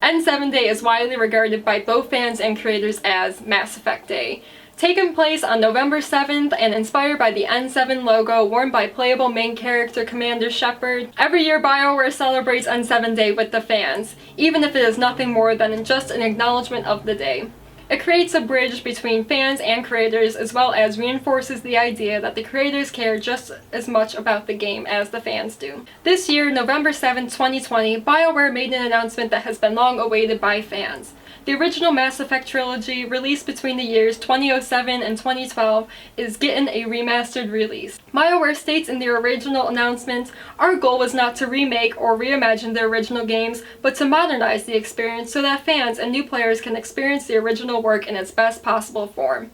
N7 Day is widely regarded by both fans and creators as Mass Effect Day. Taking place on November 7th and inspired by the N7 logo worn by playable main character Commander Shepard, every year Bioware celebrates N7 Day with the fans, even if it is nothing more than just an acknowledgement of the day. It creates a bridge between fans and creators, as well as reinforces the idea that the creators care just as much about the game as the fans do. This year, November 7, 2020, Bioware made an announcement that has been long awaited by fans. The original Mass Effect trilogy, released between the years 2007 and 2012, is getting a remastered release. Bioware states in their original announcement, "Our goal was not to remake or reimagine the original games, but to modernize the experience so that fans and new players can experience the original work in its best possible form."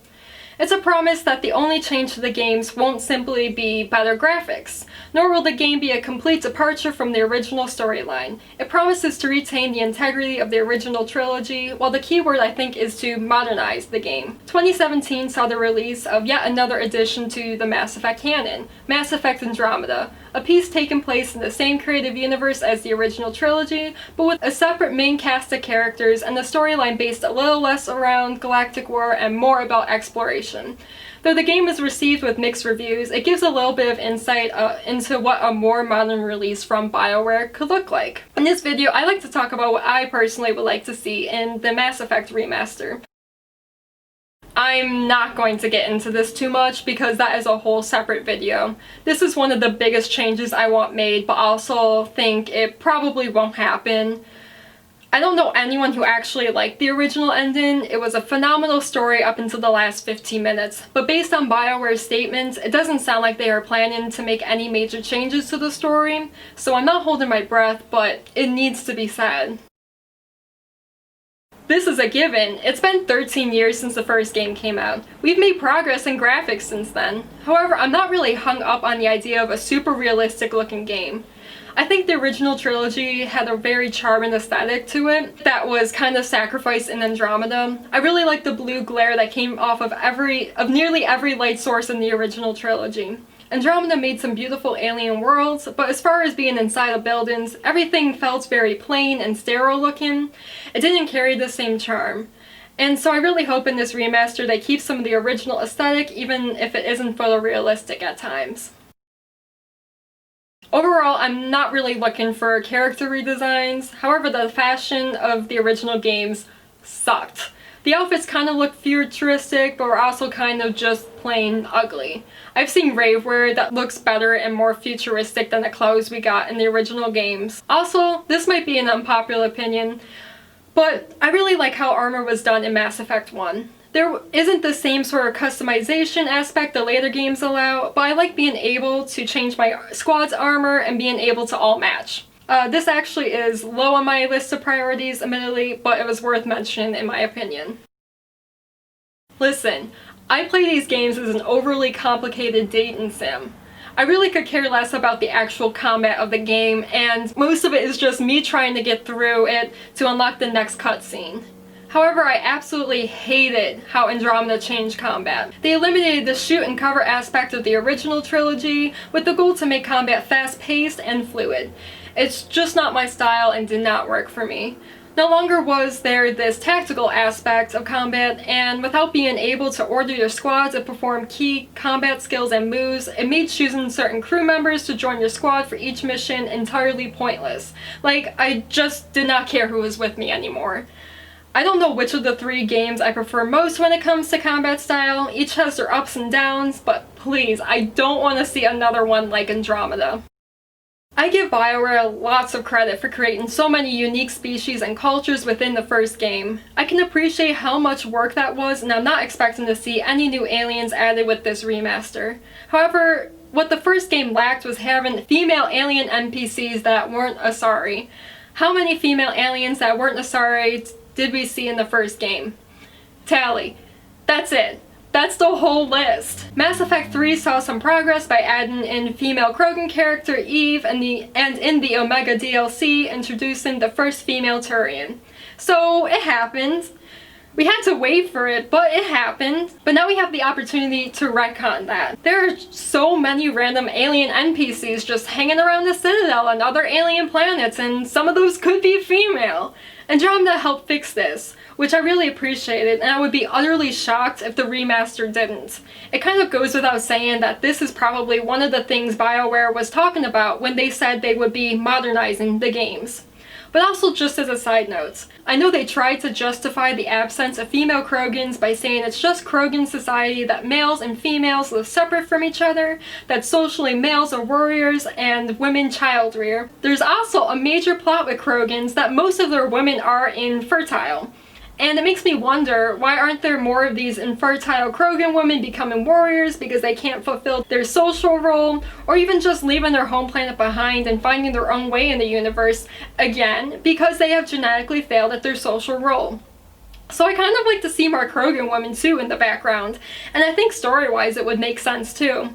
It's a promise that the only change to the games won't simply be better graphics, nor will the game be a complete departure from the original storyline. It promises to retain the integrity of the original trilogy, while the key word I think is to modernize the game. 2017 saw the release of yet another addition to the Mass Effect canon, Mass Effect Andromeda, a piece taking place in the same creative universe as the original trilogy, but with a separate main cast of characters and a storyline based a little less around galactic war and more about exploration. Though the game is received with mixed reviews, it gives a little bit of insight into what a more modern release from Bioware could look like. In this video, I like to talk about what I personally would like to see in the Mass Effect remaster. I'm not going to get into this too much because that is a whole separate video. This is one of the biggest changes I want made, but also think it probably won't happen. I don't know anyone who actually liked the original ending. It was a phenomenal story up until the last 15 minutes, but based on Bioware's statements, it doesn't sound like they are planning to make any major changes to the story, so I'm not holding my breath, but it needs to be said. This is a given. It's been 13 years since the first game came out. We've made progress in graphics since then. However, I'm not really hung up on the idea of a super realistic looking game. I think the original trilogy had a very charming aesthetic to it that was kind of sacrificed in Andromeda. I really like the blue glare that came off of nearly every light source in the original trilogy. Andromeda made some beautiful alien worlds, but as far as being inside of buildings, everything felt very plain and sterile looking. It didn't carry the same charm. And so I really hope in this remaster they keep some of the original aesthetic, even if it isn't photorealistic at times. Overall, I'm not really looking for character redesigns. However, the fashion of the original games sucked. The outfits kind of look futuristic, but were also kind of just plain ugly. I've seen rave wear that looks better and more futuristic than the clothes we got in the original games. Also, this might be an unpopular opinion, but I really like how armor was done in Mass Effect 1. There isn't the same sort of customization aspect the later games allow, but I like being able to change my squad's armor and being able to all match. This actually is low on my list of priorities, admittedly, but it was worth mentioning in my opinion. Listen, I play these games as an overly complicated dating sim. I really could care less about the actual combat of the game, and most of it is just me trying to get through it to unlock the next cutscene. However, I absolutely hated how Andromeda changed combat. They eliminated the shoot and cover aspect of the original trilogy with the goal to make combat fast-paced and fluid. It's just not my style and did not work for me. No longer was there this tactical aspect of combat, and without being able to order your squad to perform key combat skills and moves, it made choosing certain crew members to join your squad for each mission entirely pointless. Like, I just did not care who was with me anymore. I don't know which of the three games I prefer most when it comes to combat style. Each has their ups and downs, but please, I don't want to see another one like Andromeda. I give Bioware lots of credit for creating so many unique species and cultures within the first game. I can appreciate how much work that was, and I'm not expecting to see any new aliens added with this remaster. However, what the first game lacked was having female alien NPCs that weren't Asari. How many female aliens that weren't Asari did we see in the first game? Tally. That's it. That's the whole list. Mass Effect 3 saw some progress by adding in female Krogan character Eve and in the Omega DLC introducing the first female Turian. So it happened. We had to wait for it, but it happened. But now we have the opportunity to retcon that. There are so many random alien NPCs just hanging around the Citadel and other alien planets, and some of those could be female. Andromeda helped fix this, which I really appreciated, and I would be utterly shocked if the remaster didn't. It kind of goes without saying that this is probably one of the things Bioware was talking about when they said they would be modernizing the games. But also, just as a side note, I know they tried to justify the absence of female Krogans by saying it's just Krogan society that males and females live separate from each other, that socially males are warriors and women child rear. There's also a major plot with Krogans that most of their women are infertile. And it makes me wonder, why aren't there more of these infertile Krogan women becoming warriors because they can't fulfill their social role, or even just leaving their home planet behind and finding their own way in the universe, again, because they have genetically failed at their social role. So I kind of like to see more Krogan women too in the background, and I think story-wise it would make sense too.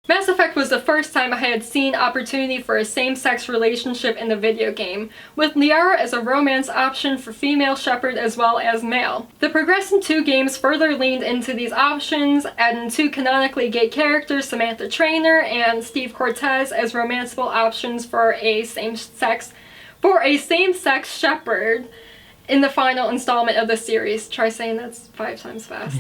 Mass Effect was the first time I had seen opportunity for a same-sex relationship in the video game, with Liara as a romance option for female Shepard as well as male. The Progression 2 games further leaned into these options, adding 2 canonically gay characters, Samantha Trainer and Steve Cortez, as romanceable options for a same-sex Shepard in the final installment of the series. Try saying that's 5 times fast.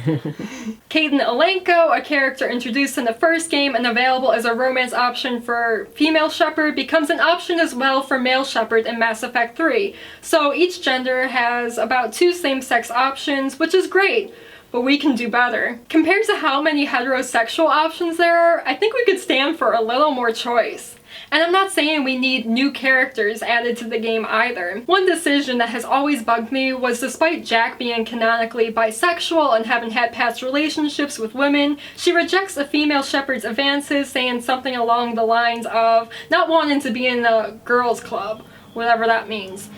Kaidan Alenko, a character introduced in the first game and available as a romance option for female Shepard, becomes an option as well for male Shepard in Mass Effect 3. So each gender has about 2 same-sex options, which is great, but we can do better. Compared to how many heterosexual options there are, I think we could stand for a little more choice. And I'm not saying we need new characters added to the game either. One decision that has always bugged me was, despite Jack being canonically bisexual and having had past relationships with women, she rejects a female Shepard's advances, saying something along the lines of not wanting to be in a girls' club, whatever that means.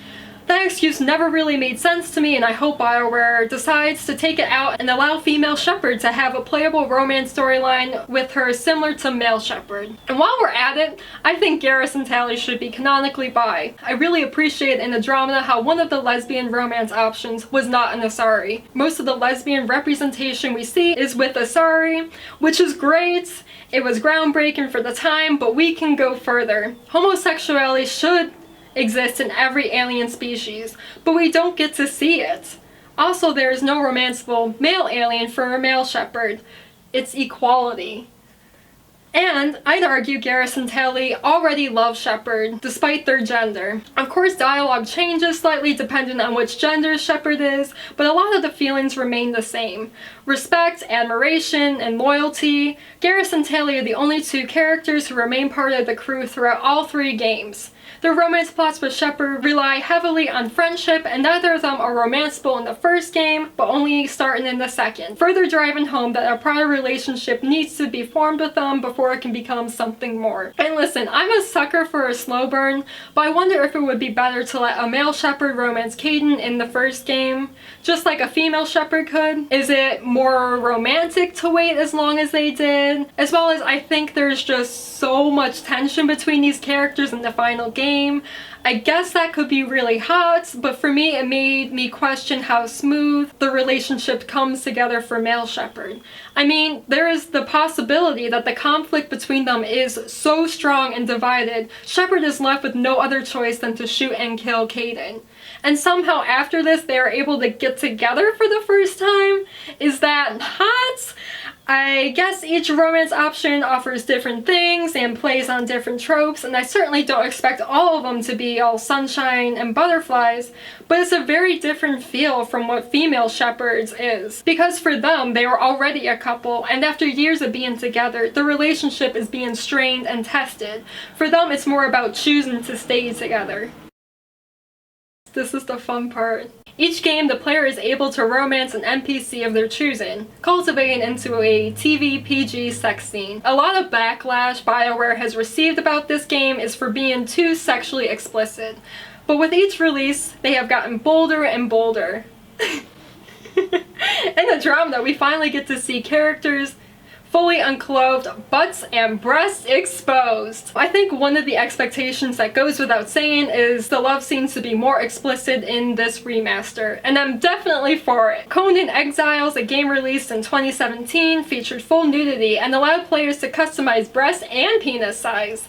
That excuse never really made sense to me, and I hope Bioware decides to take it out and allow female Shepard to have a playable romance storyline with her similar to male Shepard. And while we're at it, I think Garrison Talley should be canonically bi. I really appreciate in Andromeda how one of the lesbian romance options was not an Asari. Most of the lesbian representation we see is with Asari, which is great. It was groundbreaking for the time, but we can go further. Homosexuality should exist in every alien species, but we don't get to see it. Also, there is no romanceable male alien for a male Shepard. It's equality. And I'd argue Garrison Talley already loves Shepard, despite their gender. Of course, dialogue changes slightly depending on which gender Shepard is, but a lot of the feelings remain the same. Respect, admiration, and loyalty. Garrison Talley are the only 2 characters who remain part of the crew throughout all 3 games. The romance plots with Shepard rely heavily on friendship, and neither of them are romanceable in the first game, but only starting in the second, further driving home that a prior relationship needs to be formed with them before it can become something more. And listen, I'm a sucker for a slow burn, but I wonder if it would be better to let a male Shepard romance Kaidan in the first game, just like a female Shepard could. Is it more romantic to wait as long as they did? As well as, I think there's just so much tension between these characters in the final game. I guess that could be really hot, but for me it made me question how smooth the relationship comes together for male Shepard. I mean, there is the possibility that the conflict between them is so strong and divided, Shepard is left with no other choice than to shoot and kill Kaidan. And somehow after this they are able to get together for the first time? Is that hot? I guess each romance option offers different things and plays on different tropes, and I certainly don't expect all of them to be all sunshine and butterflies, but it's a very different feel from what female Shepards is. Because for them, they were already a couple, and after years of being together, the relationship is being strained and tested. For them, it's more about choosing to stay together. This is the fun part. Each game, the player is able to romance an NPC of their choosing, cultivating into a TV PG sex scene. A lot of backlash Bioware has received about this game is for being too sexually explicit, but with each release, they have gotten bolder and bolder. In Andromeda, we finally get to see characters fully unclothed, butts and breasts exposed. I think one of the expectations that goes without saying is the love scenes to be more explicit in this remaster, and I'm definitely for it. Conan Exiles, a game released in 2017, featured full nudity and allowed players to customize breast and penis size.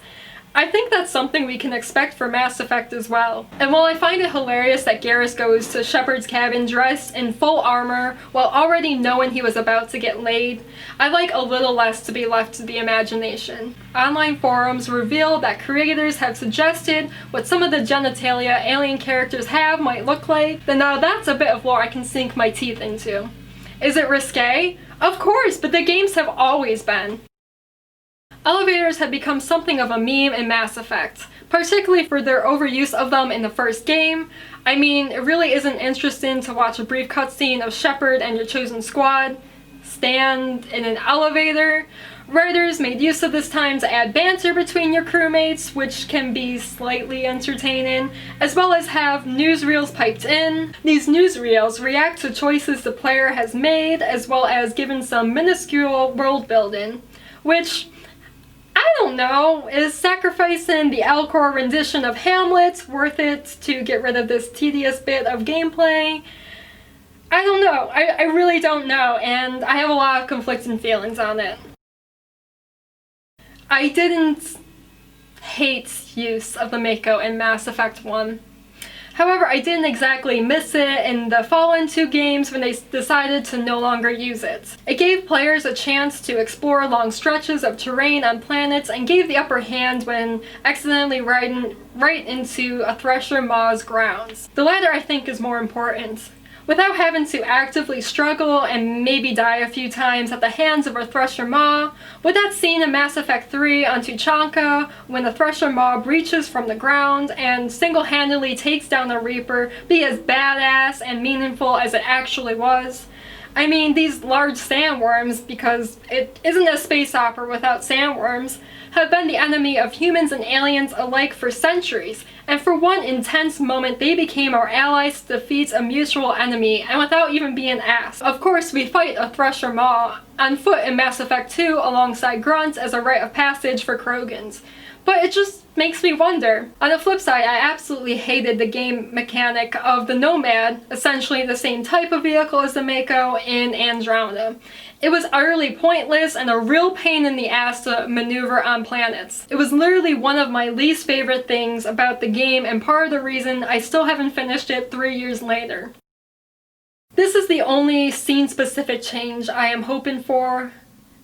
I think that's something we can expect for Mass Effect as well. And while I find it hilarious that Garrus goes to Shepard's cabin dressed in full armor while already knowing he was about to get laid, I like a little less to be left to the imagination. Online forums reveal that creators have suggested what some of the genitalia alien characters have might look like, then now that's a bit of lore I can sink my teeth into. Is it risque? Of course, but the games have always been. Elevators have become something of a meme in Mass Effect, particularly for their overuse of them in the first game. I mean, it really isn't interesting to watch a brief cutscene of Shepard and your chosen squad stand in an elevator. Writers made use of this time to add banter between your crewmates, which can be slightly entertaining, as well as have newsreels piped in. These newsreels react to choices the player has made, as well as given some minuscule world building, which, I don't know, is sacrificing the Alcor rendition of Hamlet worth it to get rid of this tedious bit of gameplay? I don't know. I really don't know, and I have a lot of conflicting feelings on it. I didn't hate use of the Mako in Mass Effect 1. However, I didn't exactly miss it in the following two games when they decided to no longer use it. It gave players a chance to explore long stretches of terrain on planets and gave the upper hand when accidentally riding right into a Thresher Maw's grounds. The latter, I think, is more important. Without having to actively struggle and maybe die a few times at the hands of a Thresher Maw, would that scene in Mass Effect 3 on Tuchanka when the Thresher Maw breaches from the ground and single-handedly takes down a Reaper be as badass and meaningful as it actually was? I mean, these large sandworms, because it isn't a space opera without sandworms, have been the enemy of humans and aliens alike for centuries, and for one intense moment they became our allies to defeat a mutual enemy, and without even being asked. Of course, we fight a Thresher Maw on foot in Mass Effect 2 alongside grunts as a rite of passage for Krogans. But it just makes me wonder. On the flip side, I absolutely hated the game mechanic of the Nomad, essentially the same type of vehicle as the Mako in Andromeda. It was utterly pointless and a real pain in the ass to maneuver on planets. It was literally one of my least favorite things about the game and part of the reason I still haven't finished it 3 years later. This is the only scene-specific change I am hoping for,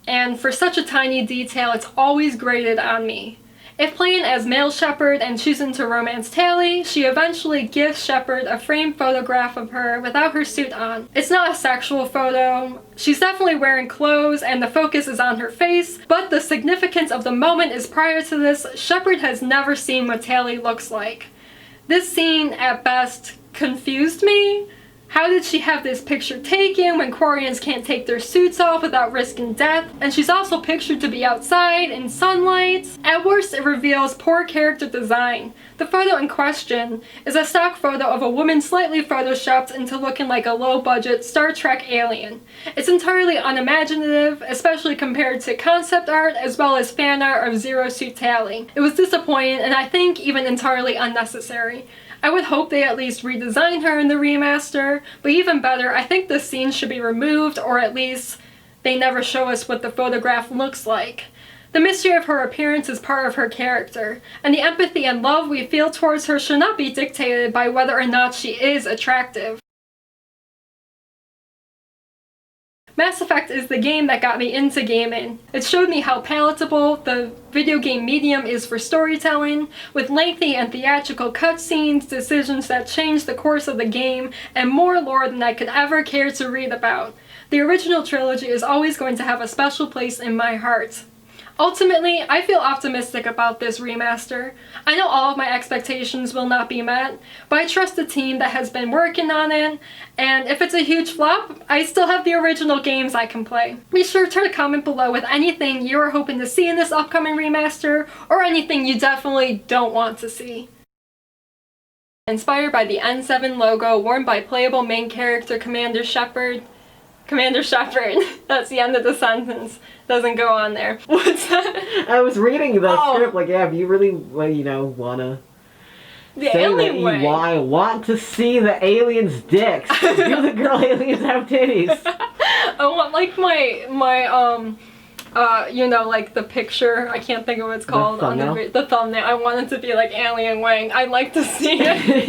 and for such a tiny detail, it's always grated on me. If playing as male Shepard and choosing to romance Tali, she eventually gives Shepard a framed photograph of her without her suit on. It's not a sexual photo. She's definitely wearing clothes and the focus is on her face, but the significance of the moment is prior to this, Shepard has never seen what Tali looks like. This scene, at best, confused me. How did she have this picture taken when Quarians can't take their suits off without risking death? And she's also pictured to be outside in sunlight. At worst, it reveals poor character design. The photo in question is a stock photo of a woman slightly photoshopped into looking like a low-budget Star Trek alien. It's entirely unimaginative, especially compared to concept art as well as fan art of Zero Suit Tali. It was disappointing and I think even entirely unnecessary. I would hope they at least redesign her in the remaster, but even better, I think this scene should be removed, or at least they never show us what the photograph looks like. The mystery of her appearance is part of her character, and the empathy and love we feel towards her should not be dictated by whether or not she is attractive. Mass Effect is the game that got me into gaming. It showed me how palatable the video game medium is for storytelling, with lengthy and theatrical cutscenes, decisions that changed the course of the game, and more lore than I could ever care to read about. The original trilogy is always going to have a special place in my heart. Ultimately, I feel optimistic about this remaster. I know all of my expectations will not be met, but I trust the team that has been working on it, and if it's a huge flop, I still have the original games I can play. Be sure to comment below with anything you are hoping to see in this upcoming remaster, or anything you definitely don't want to see. Inspired by the N7 logo worn by playable main character Commander Shepard. Commander Shepard. That's the end of the sentence. Doesn't go on there. What's that? I was reading the script, like, yeah, if you really, wanna the say alien that way. you want to see the aliens' dicks. Do the girl aliens have titties? I want, like, my you know, like the picture, I can't think of what it's called. thumbnail? The thumbnail. I want it to be like Alien Wang. I'd like to see it.